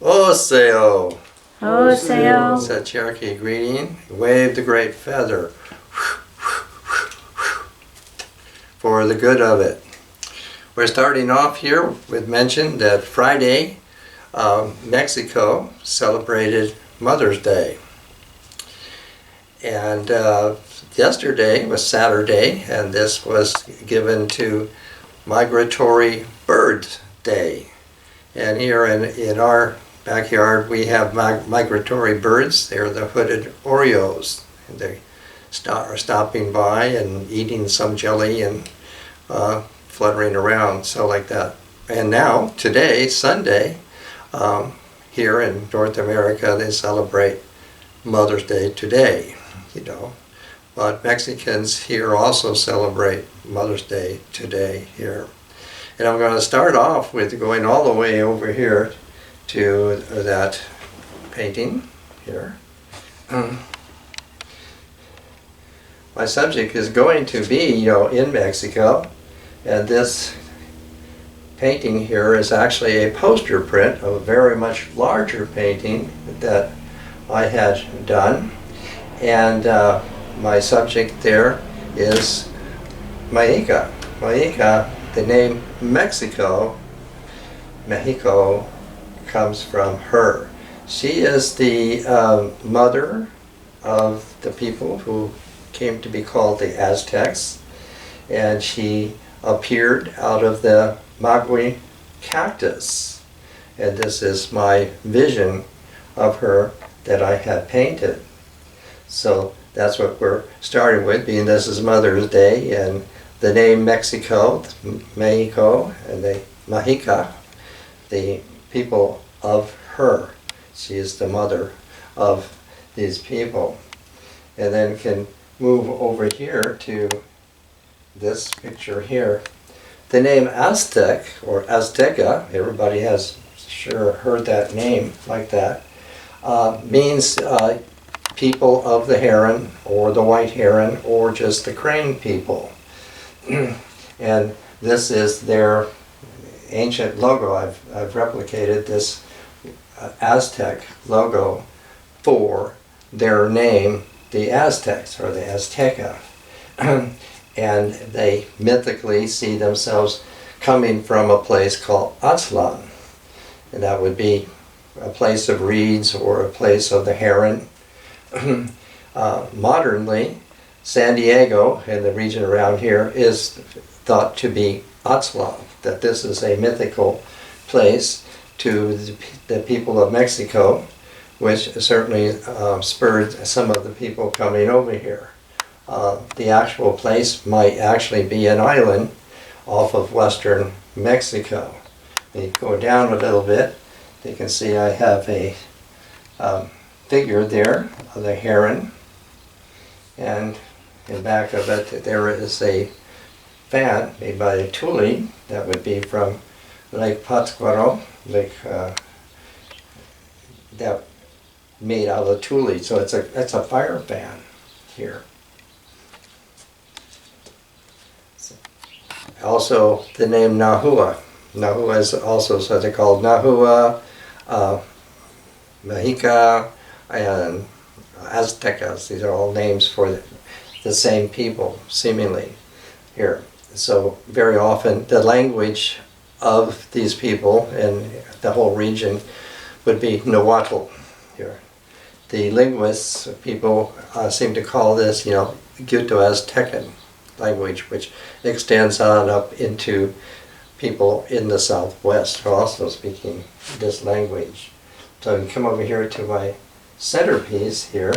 Oseo. Oseo. Said Cherokee greeting. Wave the great feather for the good of it. We're starting off here with mention that Friday, Mexico celebrated Mother's Day. And yesterday was Saturday, and this was given to Migratory Birds Day. And here in our backyard we have migratory birds. They're the hooded orioles. And they are stopping by and eating some jelly and fluttering around, so like that. And now, today, Sunday, here in North America, they celebrate Mother's Day today, you know. But Mexicans here also celebrate Mother's Day today here. And I'm going to start off with going all the way over here to that painting here. My subject is going to be, you know, in Mexico, and this painting here is actually a poster print of a very much larger painting that I had done. And my subject there is Mexica. Mexica, the name Mexico comes from her. She is the mother of the people who came to be called the Aztecs, and she appeared out of the maguey cactus. And this is my vision of her that I had painted. So that's what we're starting with, being this is Mother's Day, and the name Mexico, and the Mexica, the people of her. She is the mother of these people. And then can move over here to this picture here. The name Aztec, or Azteca, everybody has sure heard that name like that, means people of the heron, or the white heron, or just the crane people. And this is their ancient logo. I've replicated this Aztec logo for their name, the Aztecs, or the Azteca. And they mythically see themselves coming from a place called Aztlan. And that would be a place of reeds or a place of the heron. Modernly, San Diego and the region around here is thought to be Aztlan, that this is a mythical place to the people of Mexico, which certainly spurred some of the people coming over here. The actual place might actually be an island off of western Mexico. When you go down a little bit, you can see I have a figure there of the heron, and in back of it there is a fan made by a tule that would be from Lake Pátzcuaro, that made out of tule. So it's a fire fan here. Also, the name Nahua. Nahua is also something called Nahua, Mexica, and Aztecas. These are all names for the same people, seemingly, here. So very often the language of these people and the whole region would be Nahuatl here. The linguists, people seem to call this, you know, Guto-Aztecan language, which extends on up into people in the Southwest who are also speaking this language. So you come over here to my centerpiece here.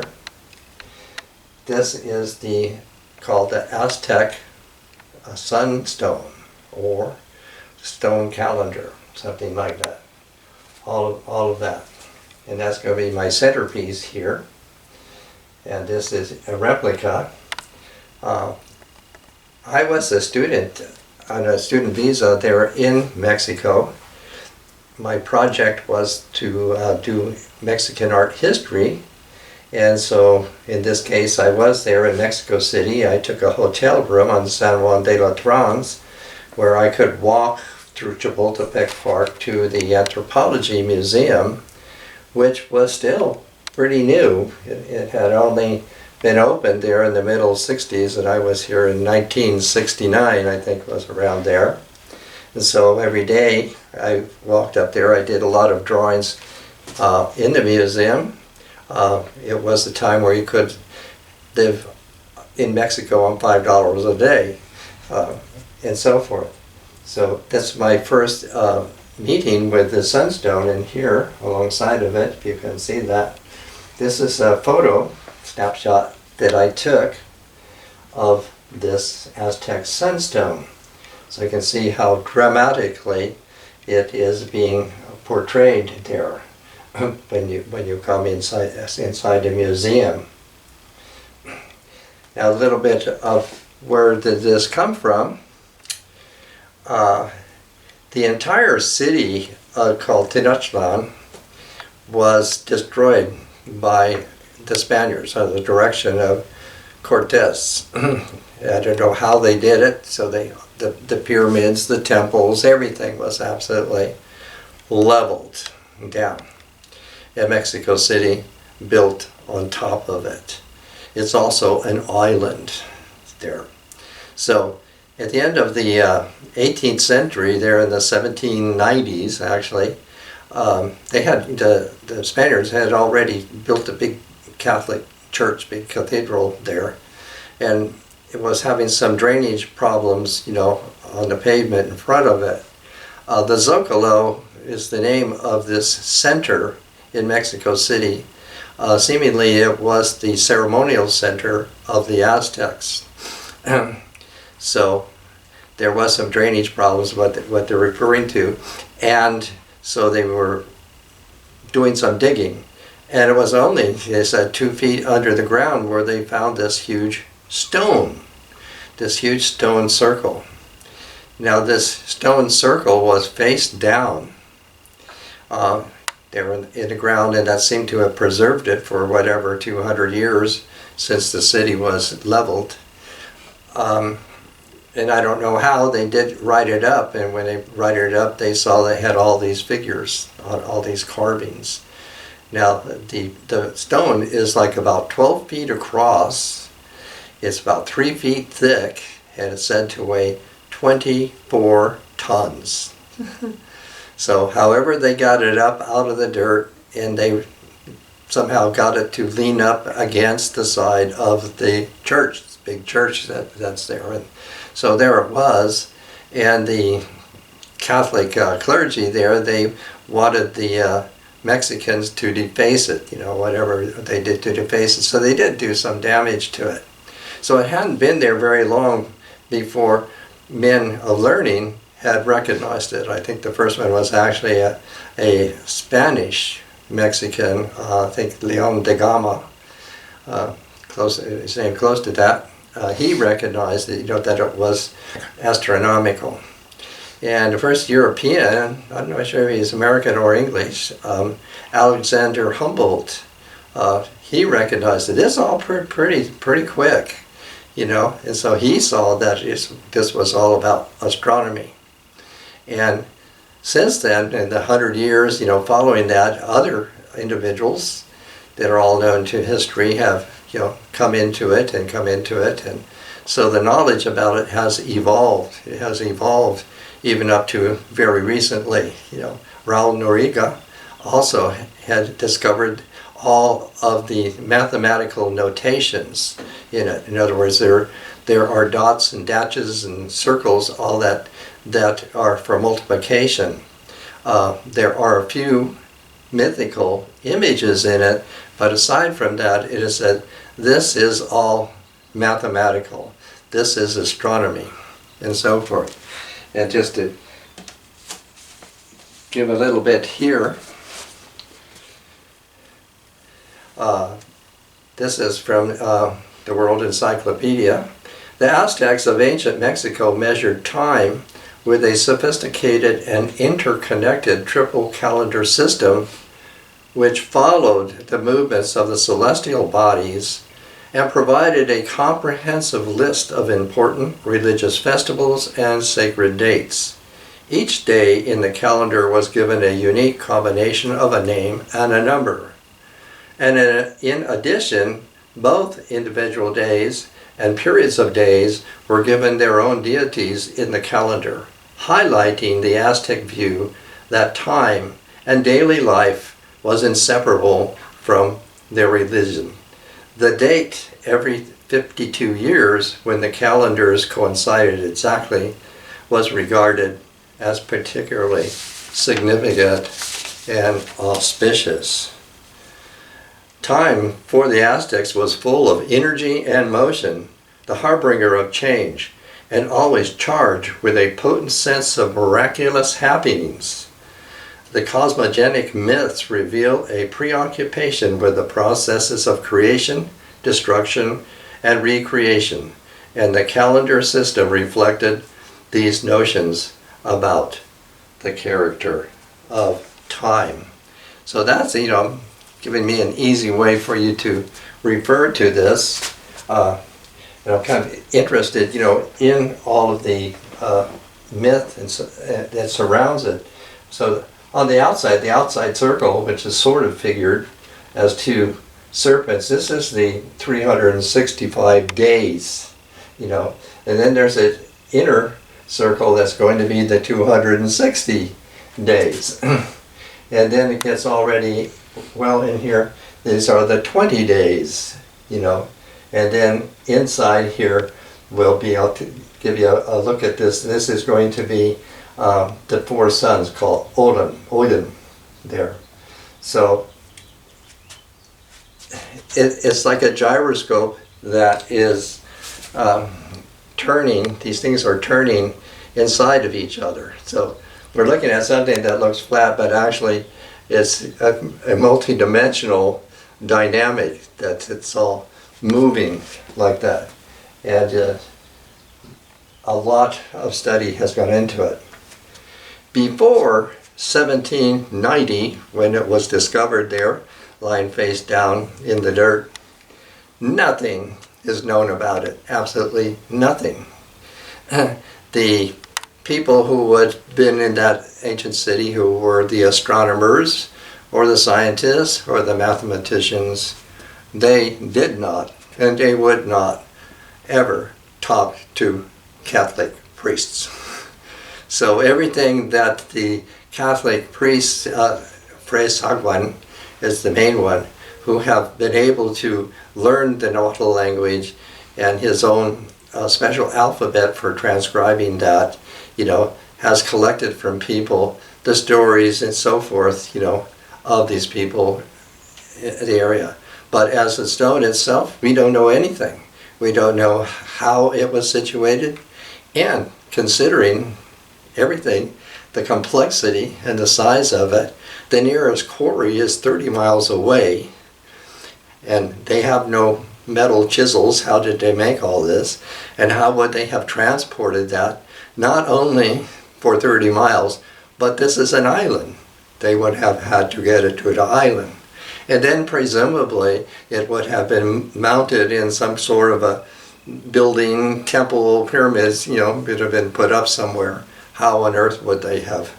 This is called the Aztec sunstone, or stone calendar, something like that. All of that. And that's going to be my centerpiece here. And this is a replica. I was a student on a student visa there in Mexico. My project was to do Mexican art history, and so in this case I was there in Mexico City. I took a hotel room on San Juan de la Trans where I could walk through Chapultepec Park to the Anthropology Museum which was still pretty new. It had only been opened there in the middle 60s, and I was here in 1969, I think was around there. And so every day I walked up there. I did a lot of drawings in the museum. It was the time where you could live in Mexico on $5 a day, and so forth. So that's my first meeting with the sunstone, and here alongside of it, if you can see that, this is a photo snapshot that I took of this Aztec sunstone. So you can see how dramatically it is being portrayed there when you come inside the museum. Now a little bit of where did this come from. The entire city called Tenochtitlan was destroyed by the Spaniards under the direction of Cortes. I don't know how they did it, so the pyramids, the temples, everything was absolutely leveled down. And Mexico City built on top of it. It's also an island there. So at the end of the 18th century, there in the 1790s actually, the Spaniards had already built a big Catholic church, big cathedral there, and it was having some drainage problems, on the pavement in front of it. The Zocalo is the name of this center in Mexico City. Seemingly it was the ceremonial center of the Aztecs. So there was some drainage problems, what they're referring to, and so they were doing some digging. And it was only, they said, 2 feet under the ground where they found this huge stone circle. Now this stone circle was face down there in the ground, and that seemed to have preserved it for whatever 200 years since the city was leveled. And I don't know how they did write it up, and when they write it up they saw they had all these figures, all these carvings. Now the stone is like about 12 feet across, it's about 3 feet thick, and it's said to weigh 24 tons. So however they got it up out of the dirt, and they somehow got it to lean up against the side of the church, this big church that's there. And so there it was, and the Catholic clergy there, they wanted the Mexicans to deface it, whatever they did to deface it. So they did do some damage to it. So it hadn't been there very long before men of learning had recognized it. I think the first one was actually a Spanish Mexican, I think Leon de Gama, his name close to that. He recognized that, that it was astronomical. And the first European, I'm not sure if he's American or English, Alexander Humboldt, he recognized it. It's all pretty quick, and so he saw that this was all about astronomy. And since then, in the 100 years, following that, other individuals that are all known to history have, come into it, and so the knowledge about it has evolved. It has evolved even up to very recently. Raul Noriega also had discovered all of the mathematical notations in it. In other words, there are dots and dashes and circles, all that are for multiplication. There are a few mythical images in it, but aside from that, it is that this is all mathematical. This is astronomy, and so forth. And just to give a little bit here, this is from the World Encyclopedia. The Aztecs of ancient Mexico measured time with a sophisticated and interconnected triple calendar system which followed the movements of the celestial bodies and provided a comprehensive list of important religious festivals and sacred dates. Each day in the calendar was given a unique combination of a name and a number. And in addition, both individual days and periods of days were given their own deities in the calendar, highlighting the Aztec view that time and daily life was inseparable from their religion. The date every 52 years, when the calendars coincided exactly, was regarded as particularly significant and auspicious. Time for the Aztecs was full of energy and motion, the harbinger of change, and always charged with a potent sense of miraculous happenings. The cosmogonic myths reveal a preoccupation with the processes of creation, destruction, and recreation, and the calendar system reflected these notions about the character of time. So that's, giving me an easy way for you to refer to this. I'm kind of interested, in all of the myth that surrounds it. So on the outside circle, which is sort of figured as two serpents, this is the 365 days, and then there's an inner circle that's going to be the 260 days. And then it gets already well in here, these are the 20 days, and then inside here will be, I'll give you a look at this. This is going to be the four sons called Odin there. So it's like a gyroscope that is turning, these things are turning inside of each other. So we're looking at something that looks flat, but actually it's a multi-dimensional dynamic that it's all moving like that. And a lot of study has gone into it. Before 1790, when it was discovered there, lying face down in the dirt, nothing is known about it, absolutely nothing. The people who had been in that ancient city, who were the astronomers or the scientists or the mathematicians, they did not and they would not ever talk to Catholic priests. So everything that the Catholic priests, Fray Sagwan is the main one, who have been able to learn the nautical language and his own special alphabet for transcribing that, has collected from people the stories and so forth, of these people in the area. But as the stone itself, we don't know anything. We don't know how it was situated, and considering everything, the complexity and the size of it, the nearest quarry is 30 miles away, and they have no metal chisels. How did they make all this? And how would they have transported that, not only for 30 miles, but this is an island. They would have had to get it to the island. And then presumably it would have been mounted in some sort of a building, temple, pyramids, would have been put up somewhere. How on earth would they have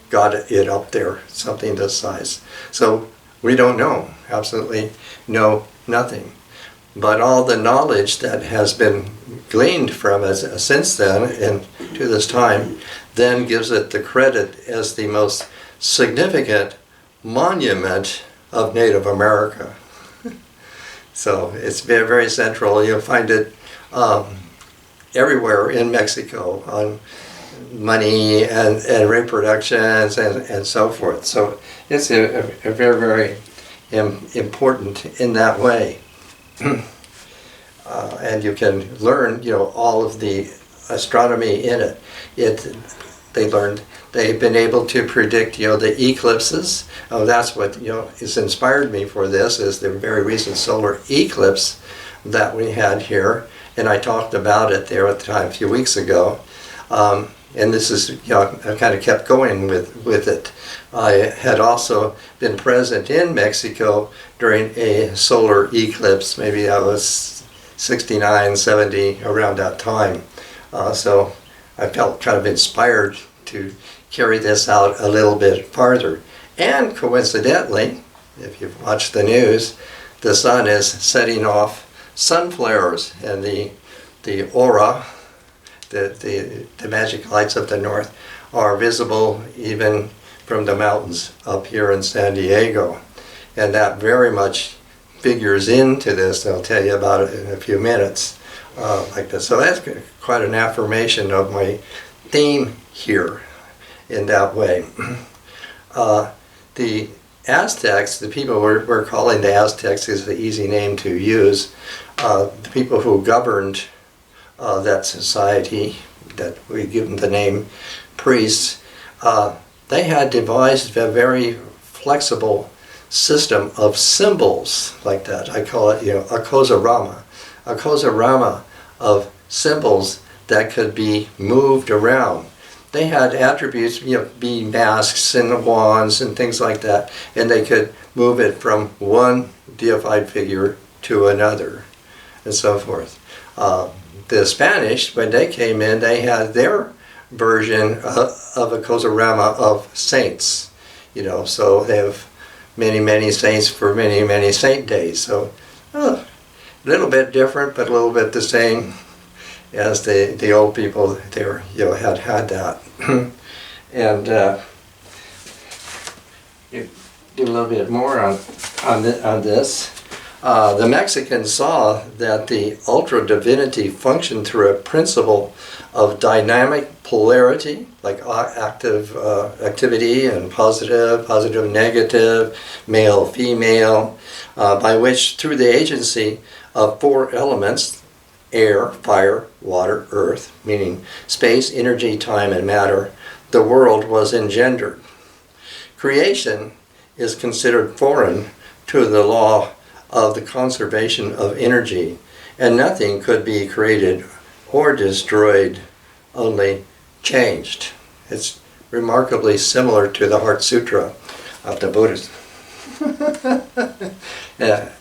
got it up there, something this size? So we don't know, absolutely know nothing. But all the knowledge that has been gleaned from it since then and to this time then gives it the credit as the most significant monument of Native America. So it's very, very central. You'll find it everywhere in Mexico on money and reproductions and so forth. So it's a very, very important in that way. And you can learn, all of the astronomy in it. They've been able to predict, the eclipses. Oh, that's what, has inspired me for this, is the very recent solar eclipse that we had here. And I talked about it there at the time a few weeks ago. And this is, I kind of kept going with it. I had also been present in Mexico during a solar eclipse. Maybe that was 69, 70, around that time. So I felt kind of inspired to carry this out a little bit farther. And coincidentally, if you've watched the news, the sun is setting off sun flares, and the aura, the magic lights of the north, are visible even from the mountains up here in San Diego. And that very much figures into this. I'll tell you about it in a few minutes. Like this. So that's quite an affirmation of my theme here in that way. The Aztecs, the people we're calling the Aztecs is the easy name to use. The people who governed that society, that we give them the name priests, they had devised a very flexible system of symbols like that. I call it, a kozarama of symbols that could be moved around. They had attributes, being masks and wands and things like that, and they could move it from one deified figure to another, and so forth. The Spanish, when they came in, they had their version of a kozarama of saints, so they have many, many saints for many, many saint days. So a little bit different, but a little bit the same as the old people there, had that. And do a little bit more on this. The Mexicans saw that the ultra divinity functioned through a principle of dynamic polarity, like active activity and positive, negative, male, female, by which through the agency of four elements, air, fire, water, earth, meaning space, energy, time, and matter, the world was engendered. Creation is considered foreign to the law of the conservation of energy, and nothing could be created or destroyed, only changed. It's remarkably similar to the Heart Sutra of the Buddhists. Yeah,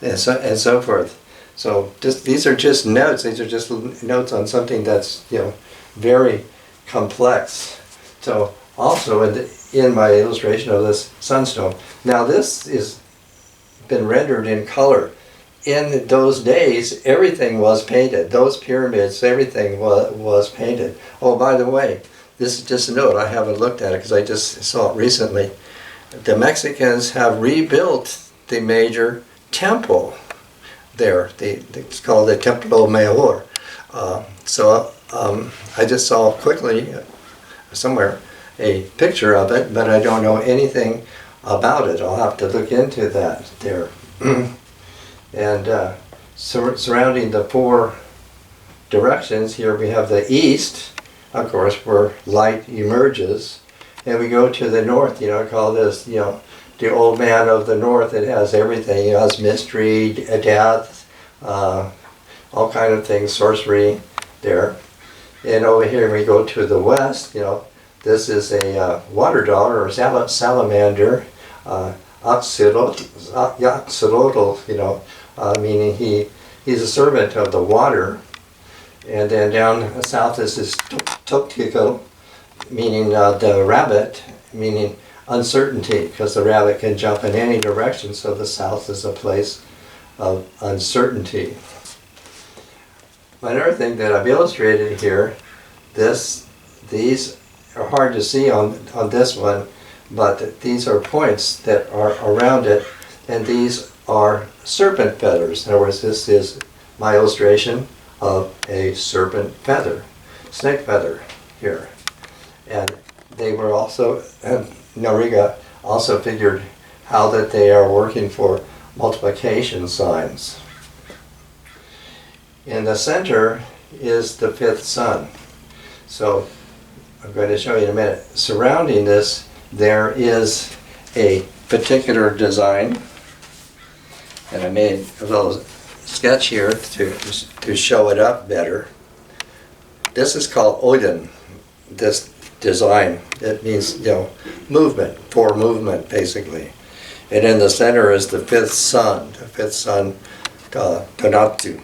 and so forth. So these are just notes. These are just notes on something that's very complex. So also in my illustration of this sunstone. Now this is been rendered in color. In those days, everything was painted. Those pyramids, everything was painted. Oh, by the way, this is just a note. I haven't looked at it because I just saw it recently. The Mexicans have rebuilt the major temple there. It's called the Templo Mayor. I just saw quickly somewhere a picture of it, but I don't know anything about it. I'll have to look into that there. And surrounding the four directions, here we have the east, of course, where light emerges. And we go to the north, I call this, the old man of the north. It has everything. It has mystery, death, all kind of things, sorcery there. And over here we go to the west, this is a water dog or salamander, axolotl, meaning he's a servant of the water. And then down south this is Tokiko, meaning the rabbit, meaning uncertainty, because the rabbit can jump in any direction, so the south is a place of uncertainty. Another thing that I've illustrated here, these are hard to see on this one, but these are points that are around it, and these are serpent feathers. In other words, this is my illustration of a serpent feather, snake feather here. And they were also, Noriga also figured how that they are working for multiplication signs. In the center is the fifth sun. So I'm going to show you in a minute. Surrounding this, there is a particular design, and I made a little sketch here to show it up better. This is called Odin, this design. It means, movement, for movement, basically. And in the center is the fifth sun, Tonatu,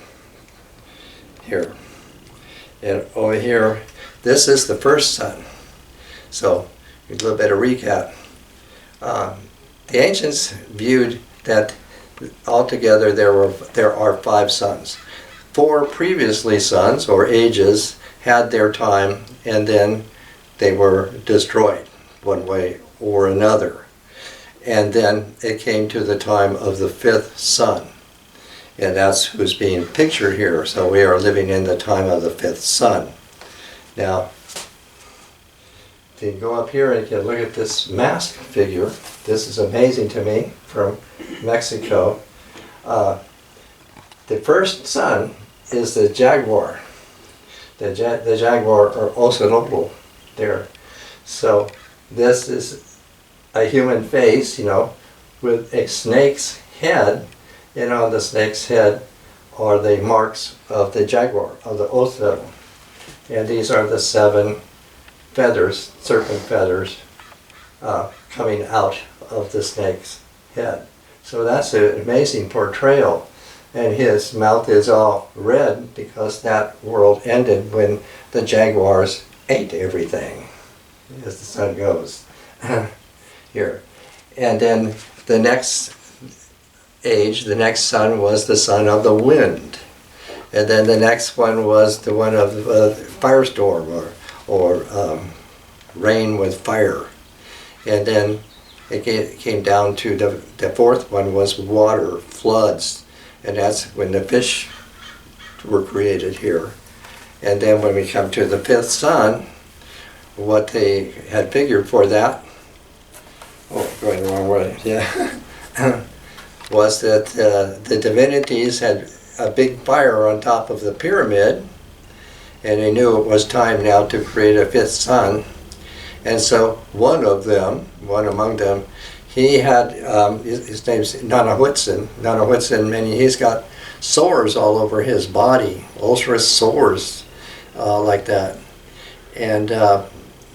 here. And over here, this is the first sun. So, a little bit of recap. The ancients viewed that altogether there are 5 suns. 4 previously suns, or ages, had their time, and then they were destroyed one way or another. And then it came to the time of the 5th sun. And that's who's being pictured here. So we are living in the time of the 5th sun. Now, you can go up here and you can look at this mask figure. This is amazing to me, from Mexico. The first sun is the jaguar. The jaguar, or ocelotl, there. So this is a human face, with a snake's head, and on the snake's head are the marks of the jaguar, of the ocelotl. And these are the 7 feathers, serpent feathers, coming out of the snake's head. So that's an amazing portrayal. And his mouth is all red because that world ended when the jaguars ate everything, as the sun goes. Here. And then the next age, the next sun, was the sun of the wind. And then the next one was the one of firestorm, or rain with fire. And then it came down to the 4th one was water, floods. And that's when the fish were created here. And then when we come to the 5th sun, what they had figured for that, going the wrong way, yeah, was that the divinities had a big fire on top of the pyramid, and they knew it was time now to create a 5th sun. And so one among them, he had, his name's Nanahuitzin, meaning he's got sores all over his body, ulcerous sores like that. And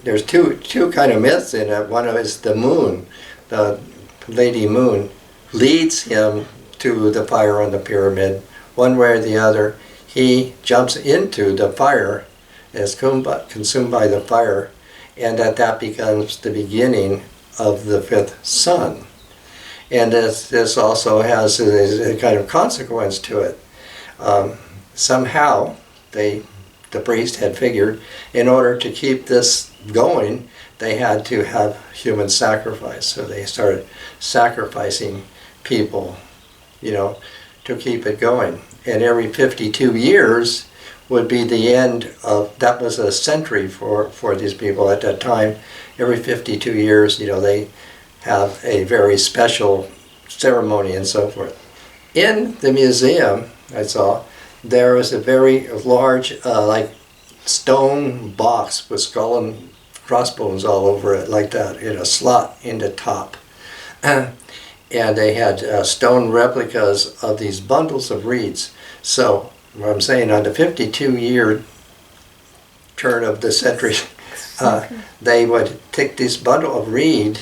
there's two kind of myths in it. One of it is the moon, the Lady Moon, leads him to the fire on the pyramid. One way or the other, he jumps into the fire, is consumed by the fire, and that becomes the beginning of the 5th sun. And this also has a kind of consequence to it. Somehow, the priest had figured, in order to keep this going, they had to have human sacrifice. So they started sacrificing people, to keep it going. And every 52 years would be the end of, that was a century for these people at that time. Every 52 years, they have a very special ceremony and so forth. In the museum, I saw, there was a very large, stone box with skull and crossbones all over it, like that, in a slot in the top. And they had stone replicas of these bundles of reeds. So, what I'm saying, on the 52-year turn of the century, they would take this bundle of reed,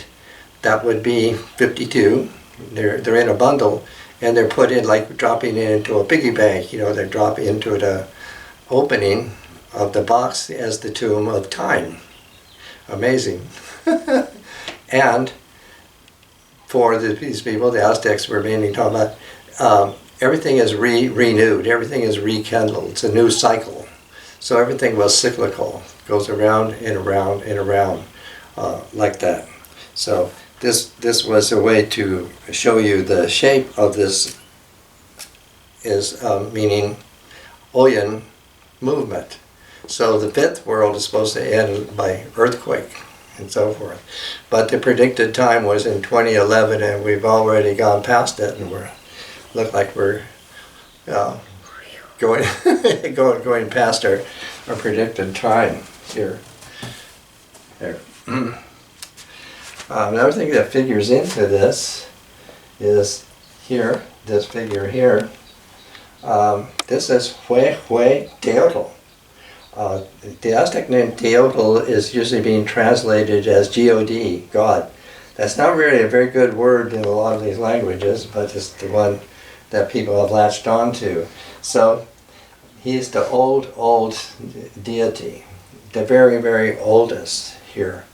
that would be 52, they're in a bundle, and they're put in, like dropping it into a piggy bank, they drop into the opening of the box as the tomb of time. Amazing. And for these people, the Aztecs were mainly talking about, everything is renewed, everything is rekindled, it's a new cycle. So everything was cyclical, goes around and around and around, like that. So this was a way to show you the shape of this, is meaning Oyen movement. So the 5th world is supposed to end by earthquake and so forth. But the predicted time was in 2011, and we've already gone past it, and look like we're going past our predicted time here. There. Another thing that figures into this is here, this figure here. This is Teotl. The Aztec name Teotl is usually being translated as God, God. That's not really a very good word in a lot of these languages, but it's the one that people have latched on to. So he's the old deity, the very, very oldest here.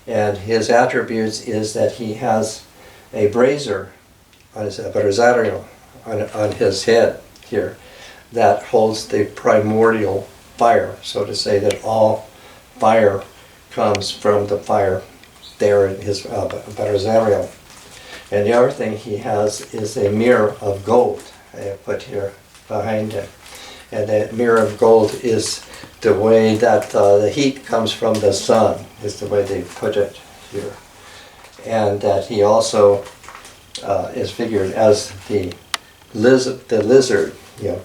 And his attributes is that he has a brazier on his braziario on his head here that holds the primordial fire, so to say that all fire comes from the fire there in his braziario. And the other thing he has is a mirror of gold I have put here behind him. And that mirror of gold is the way that the heat comes from the sun, is the way they put it here. And that he also is figured as the lizard, you know,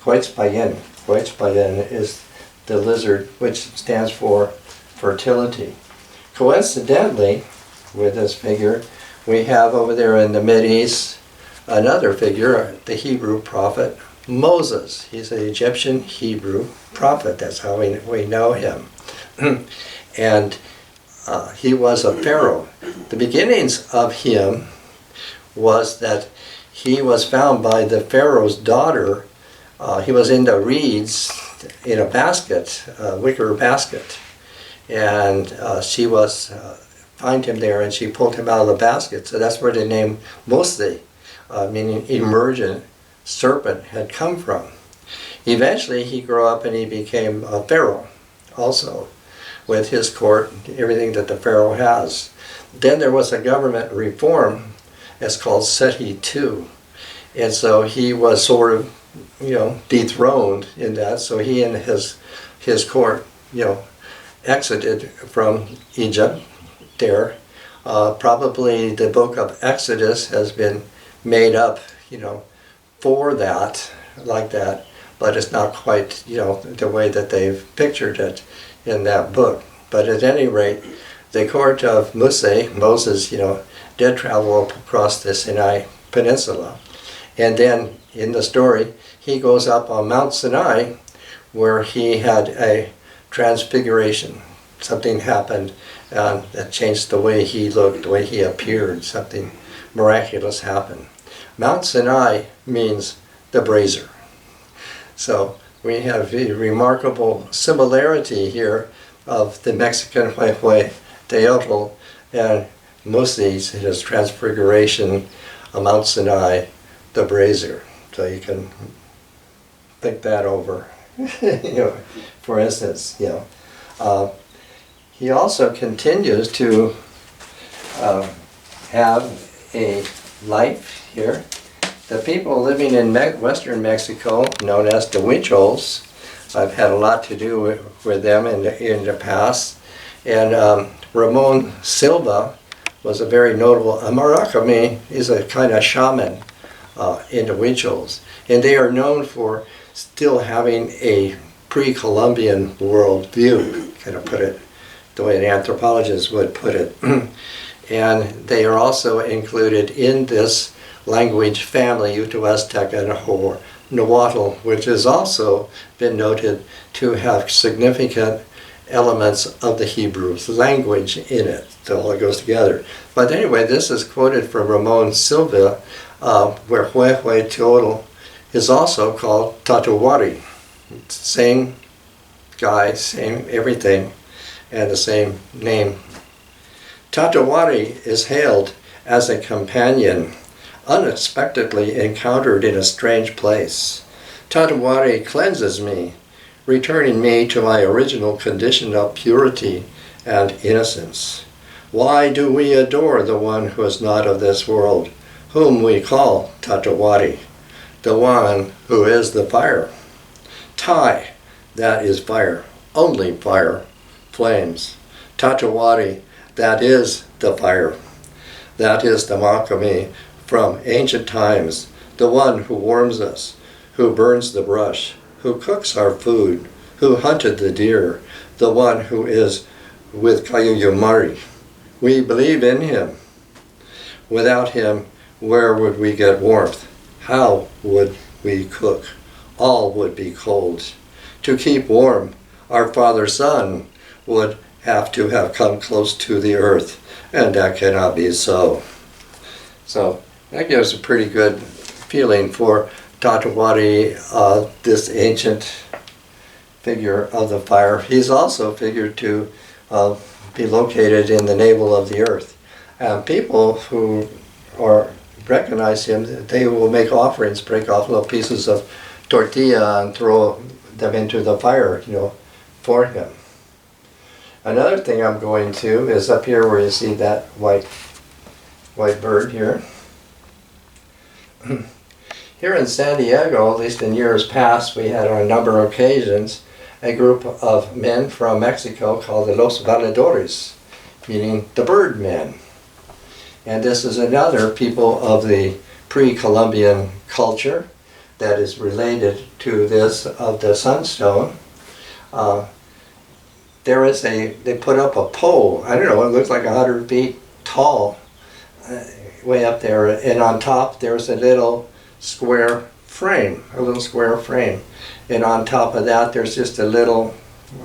Coyote. Coyote is the lizard, which stands for fertility. Coincidentally, with this figure, we have over there in the Mideast another figure, the Hebrew prophet Moses. He's an Egyptian Hebrew prophet. That's how we know him. And he was a pharaoh. The beginnings of him was that he was found by the pharaoh's daughter. He was in the reeds in a basket, a wicker basket. And she was find him there, and she pulled him out of the basket. So that's where the name Mose, meaning emergent serpent, had come from. Eventually he grew up and he became a pharaoh also, with his court, everything that the pharaoh has. Then there was a government reform. It's called Seti II. And so he was sort of, you know, dethroned in that. So he and his court, you know, exited from Egypt there. Probably the book of Exodus has been made up, you know, for that, like that, but it's not quite, you know, the way that they've pictured it in that book. But at any rate, the court of Moses, you know, did travel up across the Sinai Peninsula. And then in the story, he goes up on Mount Sinai where he had a transfiguration. Something happened that changed the way he looked, the way he appeared. Something miraculous happened. Mount Sinai means the brazier. So we have a remarkable similarity here of the Mexican Teotl and Moses, his transfiguration on Mount Sinai, the brazier. So you can think that over. You know, for instance, you know. He also continues to have a life here. The people living in western Mexico, known as the Huichols, I've had a lot to do with them in the past. And Ramon Silva was a very notable, Maracame is a kind of shaman in the Huichols. And they are known for still having a pre-Columbian worldview, kind of put it the way an anthropologist would put it. And they are also included in this language family, Uto-Aztec and Nahuatl, which has also been noted to have significant elements of the Hebrew language in it. So all it goes together. But anyway, this is quoted from Ramon Silva, where Teotl is also called Tatuwari. Same guy, same everything, and the same name. Tatuwari is hailed as a companion unexpectedly encountered in a strange place. Tatuwari cleanses me, returning me to my original condition of purity and innocence. Why do we adore the one who is not of this world, whom we call Tatuwari, the one who is the fire? Tai, that is fire, only fire, flames. Tatuwari, that is the fire. That is the Makami from ancient times, the one who warms us, who burns the brush, who cooks our food, who hunted the deer, the one who is with Kayuyumari. We believe in him. Without him, where would we get warmth? How would we cook? All would be cold. To keep warm, our Father Sun would have to have come close to the earth, and that cannot be so. So that gives a pretty good feeling for Tatuwari, this ancient figure of the fire. He's also figured to be located in the navel of the earth. People who recognize him, they will make offerings, break off little pieces of tortilla and throw them into the fire, for him. Another thing I'm going to is up here where you see that white bird here. Here in San Diego, at least in years past, we had on a number of occasions a group of men from Mexico called the Los Valedores, meaning the bird men. And this is another people of the pre-Columbian culture that is related to this of the sunstone. They put up a pole, I don't know, it looks like 100 feet tall, way up there, and on top there's a little square frame, and on top of that there's just a little,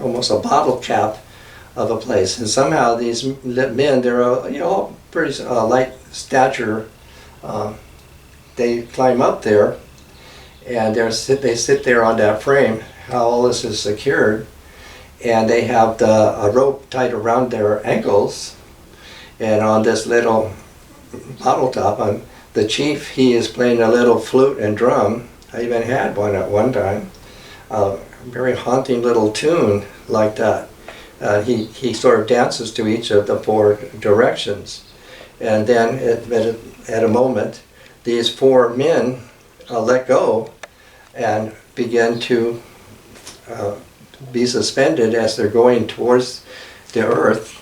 almost a bottle cap of a place. And somehow these men, they're all pretty light stature, they climb up there, and they sit there on that frame, how all this is secured, and they have a rope tied around their ankles, and on this little bottle top, the chief, he is playing a little flute and drum. I even had one at one time, a very haunting little tune like that. He sort of dances to each of the four directions, and then at a moment, these four men let go and begin to be suspended as they're going towards the earth,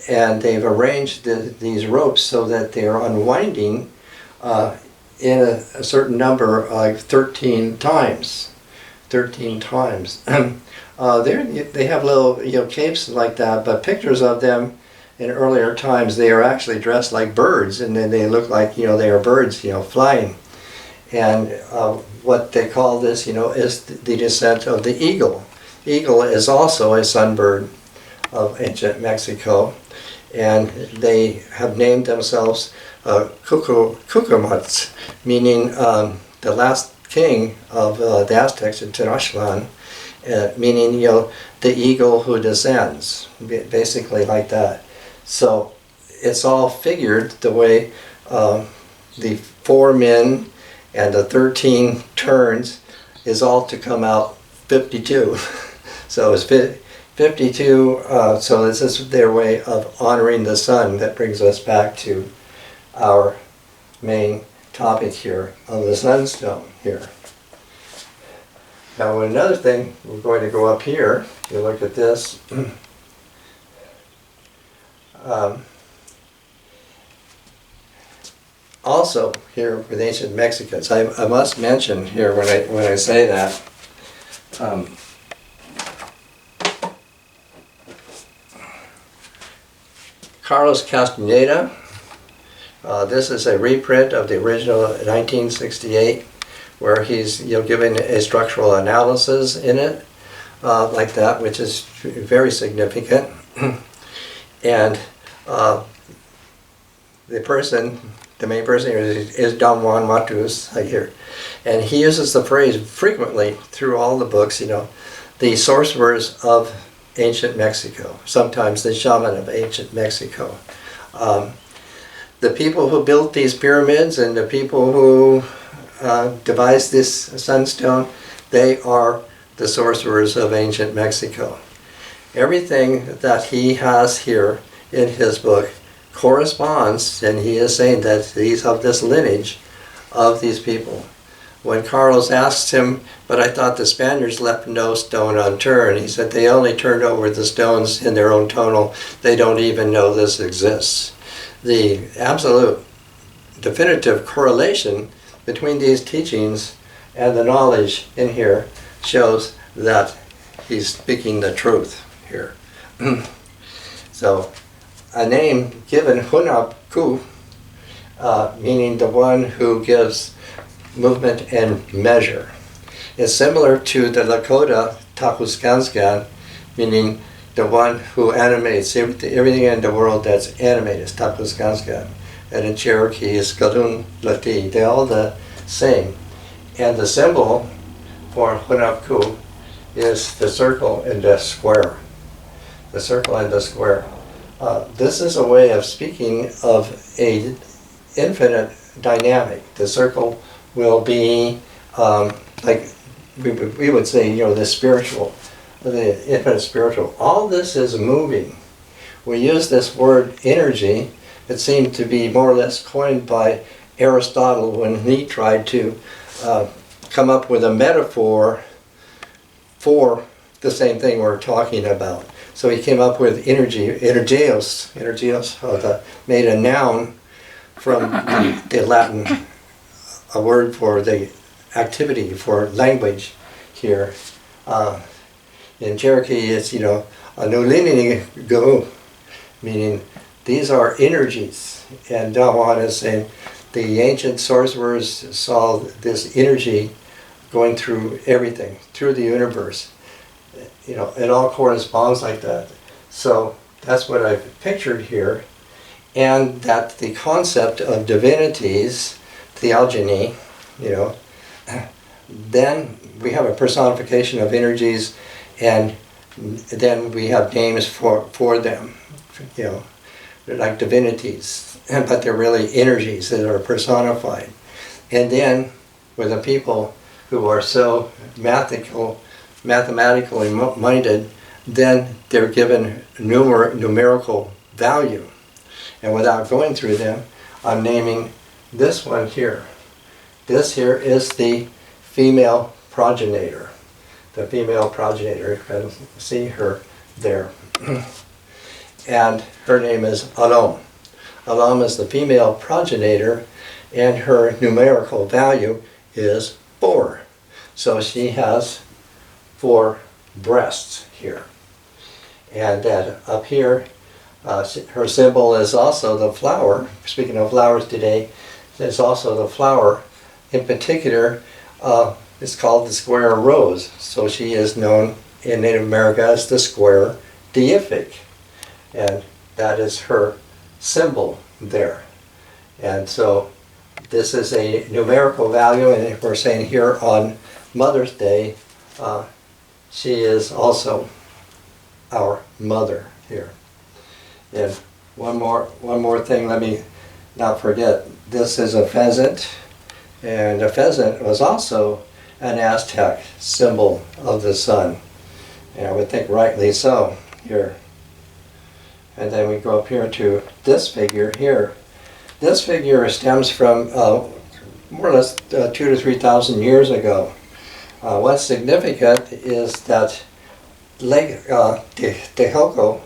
and they've arranged these ropes so that they're unwinding in a certain number, like 13 times. 13 times. They have little capes like that, but pictures of them in earlier times, they are actually dressed like birds, and then they look like they are birds flying. And what they call this is the descent of the eagle. Eagle is also a sunbird of ancient Mexico, and they have named themselves Cucamots, meaning the last king of the Aztecs in Tenochtitlan, meaning the eagle who descends, basically like that. So it's all figured the way the four men and the 13 turns is all to come out 52. So it's 52, so this is their way of honoring the sun. That brings us back to our main topic here of the sunstone here. Now another thing, we're going to go up here, you look at this. Also here with ancient Mexicans, I must mention here when I say that, Carlos Castaneda, this is a reprint of the original 1968, where he's giving a structural analysis in it, like that, which is very significant. And the main person here is Don Juan Matus, here. And he uses the phrase frequently through all the books, the sorcerers of ancient Mexico, sometimes the shaman of ancient Mexico. The people who built these pyramids and the people who devised this sunstone, they are the sorcerers of ancient Mexico. Everything that he has here in his book corresponds, and he is saying that he's of this lineage of these people. When Carlos asked him, but I thought the Spaniards left no stone unturned, he said they only turned over the stones in their own tonal. They don't even know this exists. The absolute definitive correlation between these teachings and the knowledge in here shows that he's speaking the truth here. So, a name given, Hunapku, meaning the one who gives movement and measure, is similar to the Lakota Takuskanskan, meaning the one who animates everything in the world that's animated, is Takuskanskan. And in Cherokee is Galun Lati. They're all the same. And the symbol for Hunapku is the circle and the square. The circle and the square. This is a way of speaking of a infinite dynamic. The circle will be like we would say, the spiritual, the infinite spiritual. All this is moving. We use this word energy. It seemed to be more or less coined by Aristotle when he tried to come up with a metaphor for the same thing we're talking about. So he came up with energy, energios, made a noun from the Latin, a word for the activity, for language here. In Cherokee, it's, anulini go, meaning these are energies. And Dawan is saying the ancient sorcerers saw this energy going through everything, through the universe. It all corresponds like that. So that's what I've pictured here. And that the concept of divinities, theogony, then we have a personification of energies, and then we have names for them. They're like divinities, but they're really energies that are personified. And then with the people who are so mathematically minded, then they're given numerical value. And without going through them, I'm naming this one here. This here is the female progenitor. The female progenitor, you can see her there. And her name is Alom. Alom is the female progenitor, and her numerical value is 4. So she has 4 breasts here. And that up here, her symbol is also the flower. Speaking of flowers today, there's also the flower. In particular, it's called the square rose. So she is known in Native America as the square deific. And that is her symbol there. And so this is a numerical value, and if we're saying here on Mother's Day, she is also our mother here. And one more thing, let me not forget. This is a pheasant, and a pheasant was also an Aztec symbol of the sun. And I would think rightly so here. And then we go up here to this figure here. This figure stems from more or less 2,000 to 3,000 years ago. What's significant is that Lake Tejoco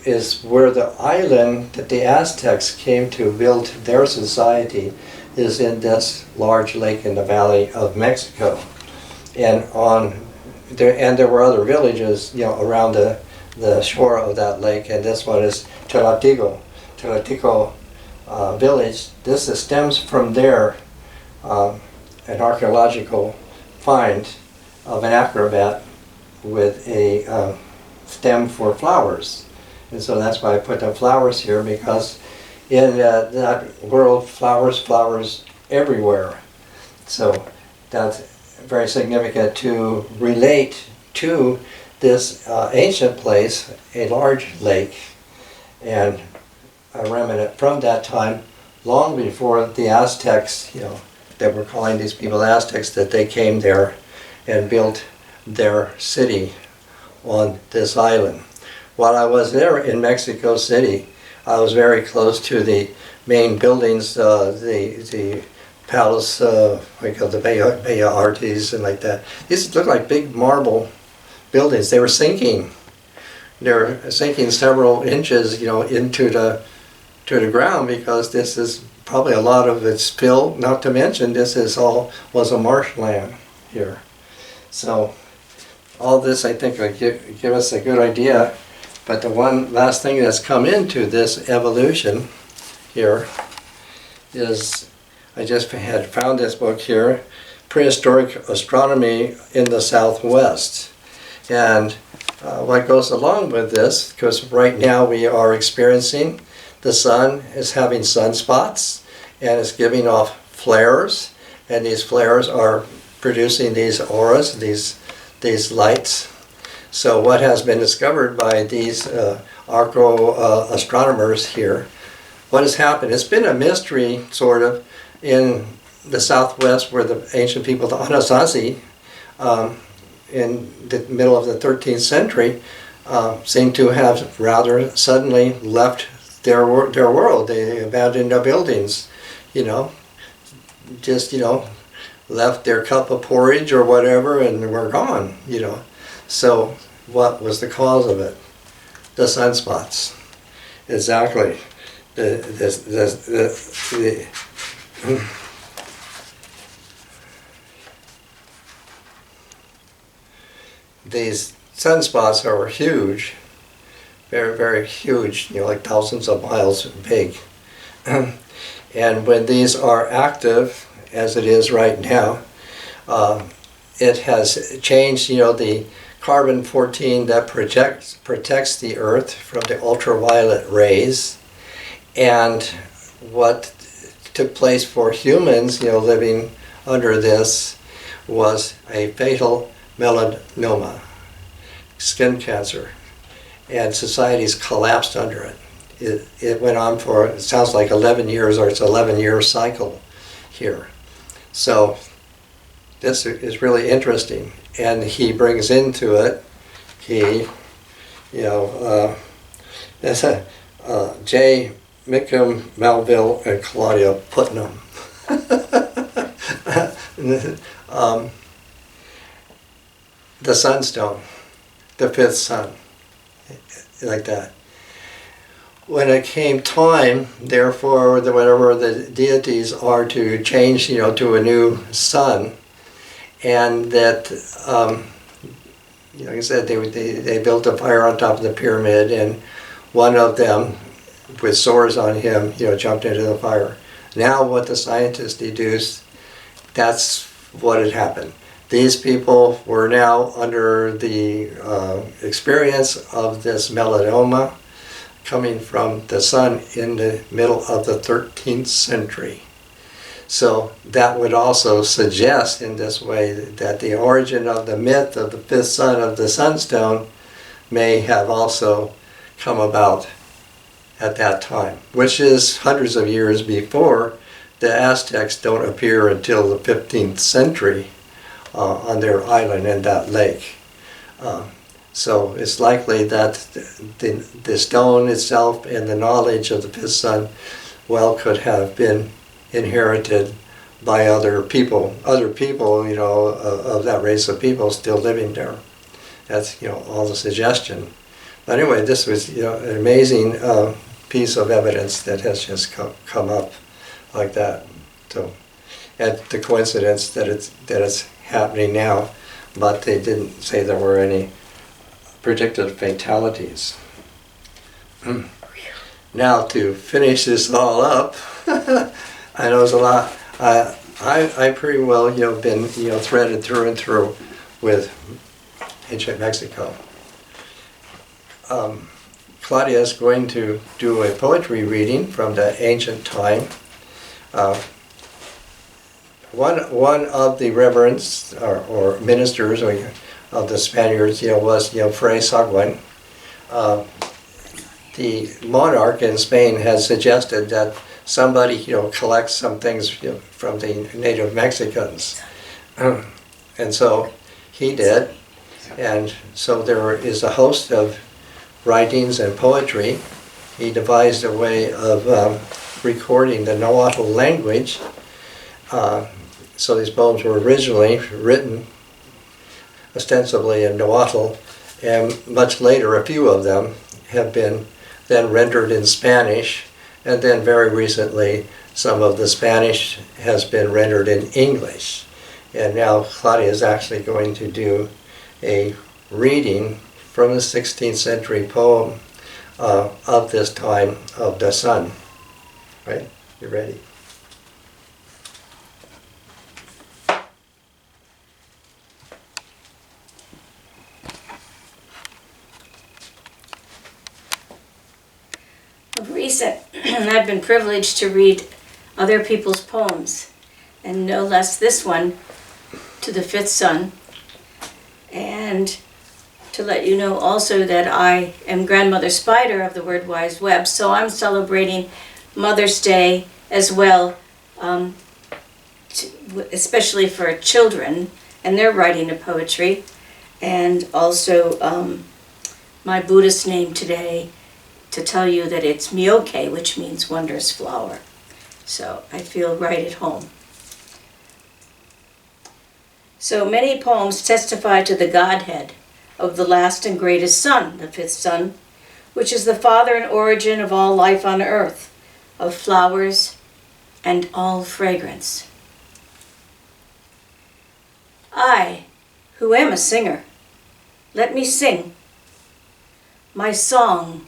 is where the island that the Aztecs came to build their society is in this large lake in the Valley of Mexico. And there were other villages, around the shore of that lake, and this one is Telatico village. This stems from there, an archaeological find of an acrobat with a stem for flowers. And so that's why I put the flowers here, because in that world, flowers everywhere. So that's very significant to relate to this ancient place, a large lake, and a remnant from that time, long before the Aztecs, that we're calling these people Aztecs, that they came there and built their city on this island. While I was there in Mexico City, I was very close to the main buildings, the palace, we call the Bella Artes and like that. These look like big marble buildings. They were sinking. They were sinking several inches, into the ground, because this is probably a lot of it's fill. Not to mention, this was a marshland here. So all this, I think, will give us a good idea. But the one last thing that's come into this evolution here is, I just had found this book here, Prehistoric Astronomy in the Southwest. And what goes along with this, because right now we are experiencing the sun is having sunspots, and it's giving off flares, and these flares are producing these auras, these lights. So what has been discovered by these astronomers here, what has happened? It's been a mystery, sort of, in the Southwest, where the ancient people, the Anasazi, in the middle of the 13th century, seem to have rather suddenly left their world. They abandoned their buildings, just, left their cup of porridge or whatever and were gone, So what was the cause of it? The sunspots. Exactly. These sunspots are huge, very, very huge, like thousands of miles big. And when these are active, as it is right now, it has changed, the carbon-14 that protects the Earth from the ultraviolet rays. And what took place for humans, living under this, was a fatal melanoma, skin cancer, and societies collapsed under it. It went on for, it sounds like 11 years, or it's an 11-year cycle here. So this is really interesting. And he brings into it, J. Mickham, Melville, and Claudia Putnam. The sunstone, the fifth sun, like that. When it came time, therefore, whatever the deities are to change, to a new sun, and that, like I said, they built a fire on top of the pyramid, and one of them, with sores on him, jumped into the fire. Now, what the scientists deduced, that's what had happened. These people were now under the experience of this melanoma coming from the sun in the middle of the 13th century. So that would also suggest in this way that the origin of the myth of the fifth sun of the sunstone may have also come about at that time, which is hundreds of years before the Aztecs don't appear until the 15th century on their island in that lake. So it's likely that the stone itself and the knowledge of the fifth sun could have been inherited by other people, of that race of people still living there. That's, all the suggestion. But anyway, this was, an amazing piece of evidence that has just come up like that. So, and the coincidence that it's happening now, but they didn't say there were any predicted fatalities. Now, to finish this all up, I know it's a lot. I pretty well, been, threaded through and through with ancient Mexico. Claudia is going to do a poetry reading from the ancient time. One of the reverends or ministers of the Spaniards, was Fray Sagwan. The monarch in Spain has suggested that somebody collect some things from the native Mexicans, and so he did, and so there is a host of writings and poetry. He devised a way of recording the Nahuatl language. So these poems were originally written ostensibly in Nahuatl, and much later a few of them have been then rendered in Spanish, and then very recently some of the Spanish has been rendered in English. And now Claudia is actually going to do a reading from the 16th century poem of this time of the sun. Right? You ready? Of recent, I've been privileged to read other people's poems, and no less this one, To the Fifth Sun. And to let you know also that I am Grandmother Spider of the Word Wise Web, so I'm celebrating Mother's Day as well, especially for children, and they're writing a poetry, and also my Buddhist name today to tell you that it's Miyoke, which means wondrous flower. So I feel right at home. So many poems testify to the Godhead of the last and greatest Son, the fifth Son, which is the father and origin of all life on earth, of flowers and all fragrance. I, who am a singer, let me sing. My song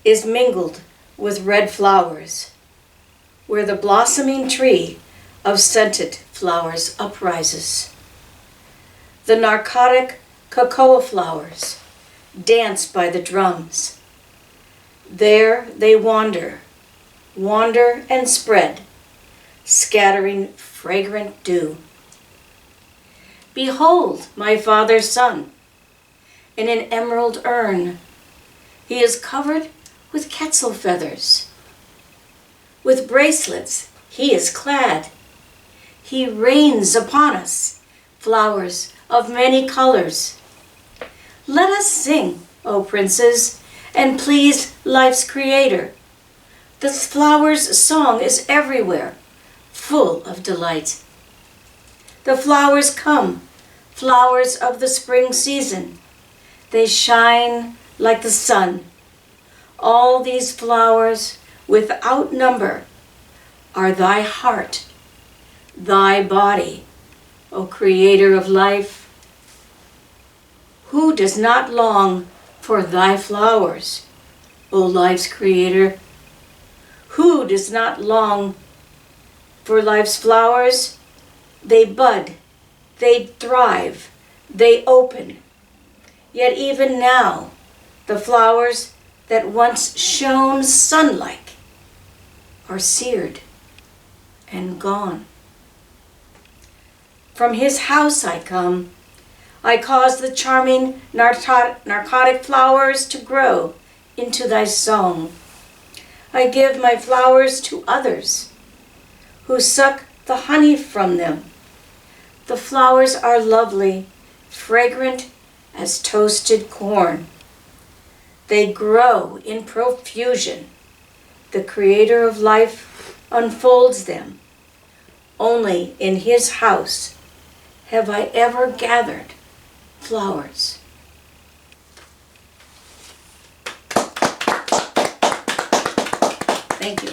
is mingled with red flowers, where the blossoming tree of scented flowers uprises. The narcotic cocoa flowers dance by the drums. There they wander and spread, scattering fragrant dew. Behold my Father's Son, in an emerald urn. He is covered with quetzal feathers. With bracelets he is clad. He rains upon us flowers of many colors. Let us sing, O princes, and please life's creator. The flower's song is everywhere, full of delight. The flowers come, flowers of the spring season. They shine like the sun. All these flowers, without number, are thy heart, thy body, O Creator of life. Who does not long for thy flowers, O life's Creator? Who does not long for life's flowers? They bud, they thrive, they open. Yet even now, the flowers that once shone sun-like are seared and gone. From his house I come. I cause the charming narcotic flowers to grow into thy song. I give my flowers to others who suck the honey from them. The flowers are lovely, fragrant as toasted corn. They grow in profusion. The Creator of life unfolds them. Only in his house have I ever gathered flowers. Thank you.